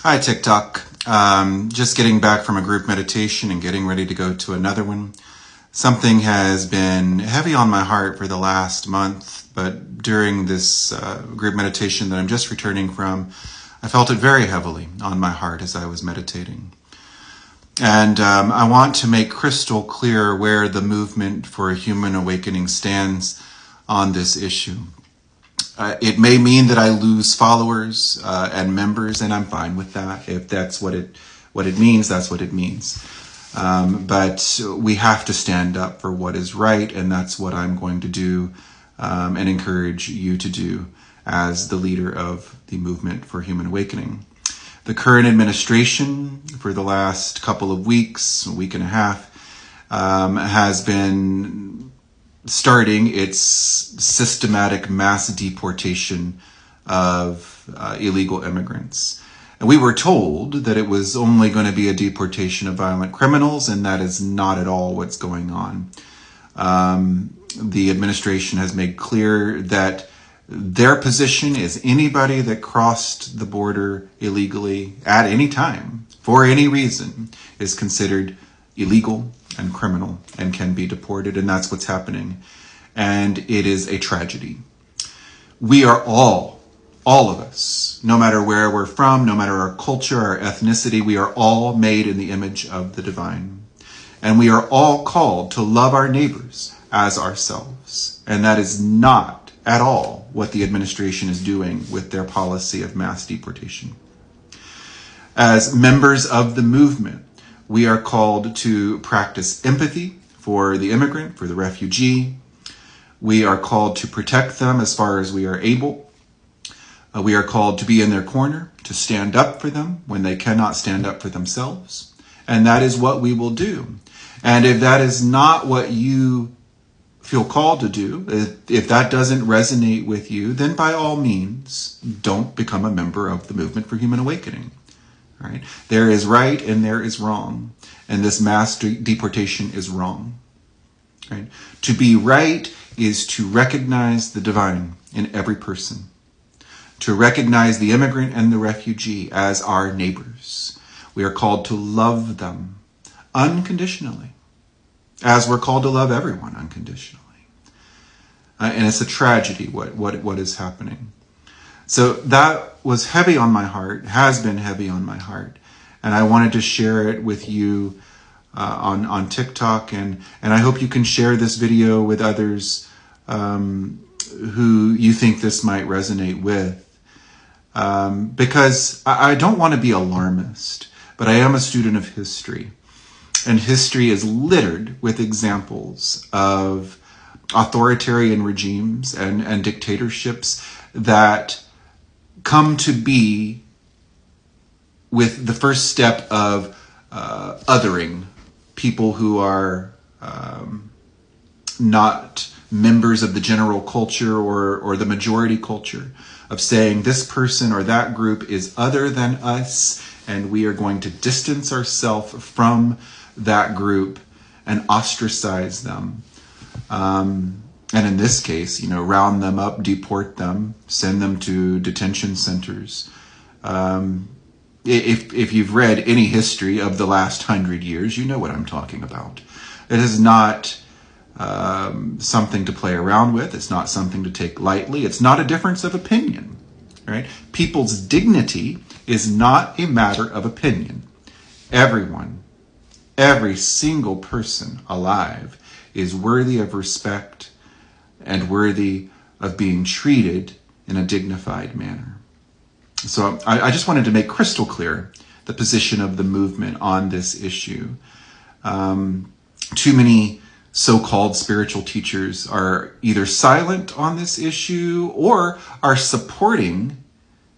Hi, TikTok. Just getting back from a group meditation and getting ready to go to another one. Something has been heavy on my heart for the last month, but during this group meditation that I'm just returning from, I felt it very heavily on my heart as I was meditating. And I want to make crystal clear where the movement for a human awakening stands on this issue. It may mean that I lose followers and members, and I'm fine with that. If that's what it means, that's what it means. But we have to stand up for what is right, and that's what I'm going to do and encourage you to do as the leader of the movement for human awakening. The current administration for the last couple of weeks, a week and a half, has been starting its systematic mass deportation of illegal immigrants. And we were told that it was only going to be a deportation of violent criminals, and that is not at all what's going on. The administration has made clear that their position is anybody that crossed the border illegally at any time, for any reason, is considered illegal and criminal and can be deported, and that's what's happening. And it is a tragedy. We are all of us, no matter where we're from, no matter our culture, our ethnicity, we are all made in the image of the divine. And we are all called to love our neighbors as ourselves. And that is not at all what the administration is doing with their policy of mass deportation. As members of the movement, we are called to practice empathy for the immigrant, for the refugee. We are called to protect them as far as we are able. We are called to be in their corner, to stand up for them when they cannot stand up for themselves. And that is what we will do. And if that is not what you feel called to do, if that doesn't resonate with you, then by all means, don't become a member of the movement for human awakening. Right? There is right and there is wrong. And this mass deportation is wrong. Right? To be right is to recognize the divine in every person. To recognize the immigrant and the refugee as our neighbors. We are called to love them unconditionally, as we're called to love everyone unconditionally. And it's a tragedy what is happening. So that was heavy on my heart, has been heavy on my heart. And I wanted to share it with you on TikTok. And I hope you can share this video with others who you think this might resonate with. Because I don't want to be alarmist, but I am a student of history. And history is littered with examples of authoritarian regimes and dictatorships that come to be with the first step of othering people who are not members of the general culture or the majority culture, of saying this person or that group is other than us, and we are going to distance ourselves from that group and ostracize them. And in this case, round them up, deport them, send them to detention centers. If you've read any history of the last 100 years, you know what I'm talking about. It is not something to play around with. It's not something to take lightly. It's not a difference of opinion, right? People's dignity is not a matter of opinion. Everyone, every single person alive is worthy of respect and worthy of being treated in a dignified manner. So I just wanted to make crystal clear the position of the movement on this issue. Too many so-called spiritual teachers are either silent on this issue or are supporting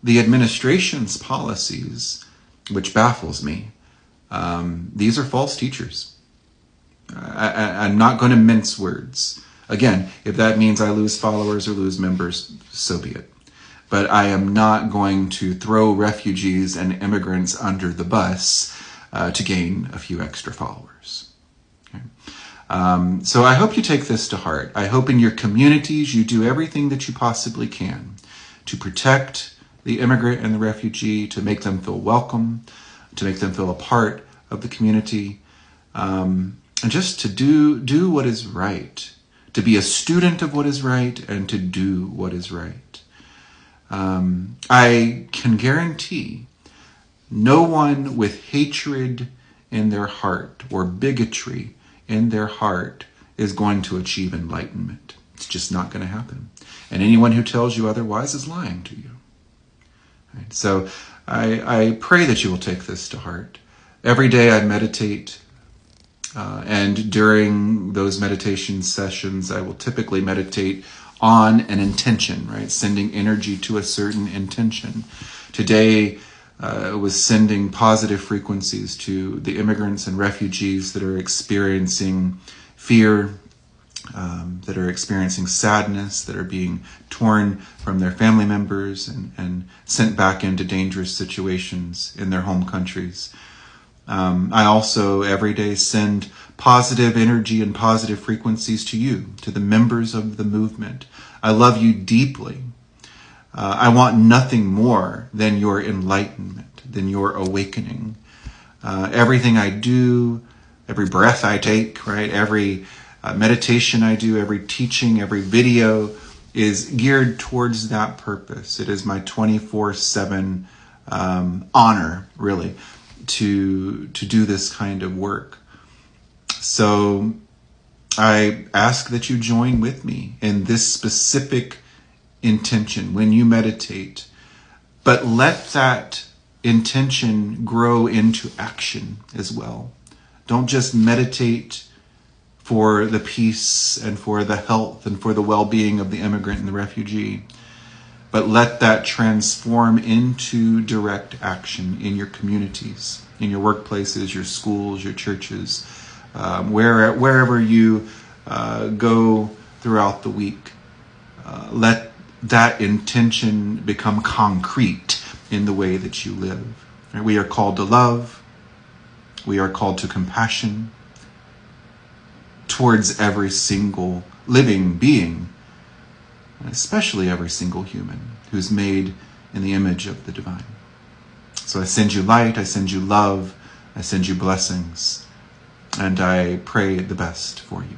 the administration's policies, which baffles me. These are false teachers. I'm not going to mince words. Again, if that means I lose followers or lose members, so be it. But I am not going to throw refugees and immigrants under the bus to gain a few extra followers. Okay? So I hope you take this to heart. I hope in your communities you do everything that you possibly can to protect the immigrant and the refugee, to make them feel welcome, to make them feel a part of the community, and just to do what is right, to be a student of what is right and to do what is right. I can guarantee no one with hatred in their heart or bigotry in their heart is going to achieve enlightenment. It's just not going to happen. And anyone who tells you otherwise is lying to you. Right? So I pray that you will take this to heart. Every day I meditate, and during those meditation sessions, I will typically meditate on an intention, right? Sending energy to a certain intention. Today, was sending positive frequencies to the immigrants and refugees that are experiencing fear, that are experiencing sadness, that are being torn from their family members and sent back into dangerous situations in their home countries. I also every day send positive energy and positive frequencies to you, to the members of the movement. I love you deeply. I want nothing more than your enlightenment, than your awakening. Everything I do, every breath I take, right? Every meditation I do, every teaching, every video is geared towards that purpose. It is my 24/7 honor, really, to do this kind of work. So I ask that you join with me in this specific intention when you meditate, but let that intention grow into action as well. Don't just meditate for the peace and for the health and for the well-being of the immigrant and the refugee, but let that transform into direct action in your communities, in your workplaces, your schools, your churches, wherever you go throughout the week. Let that intention become concrete in the way that you live. We are called to love. We are called to compassion towards every single living being, especially every single human who's made in the image of the divine. So I send you light, I send you love, I send you blessings, and I pray the best for you.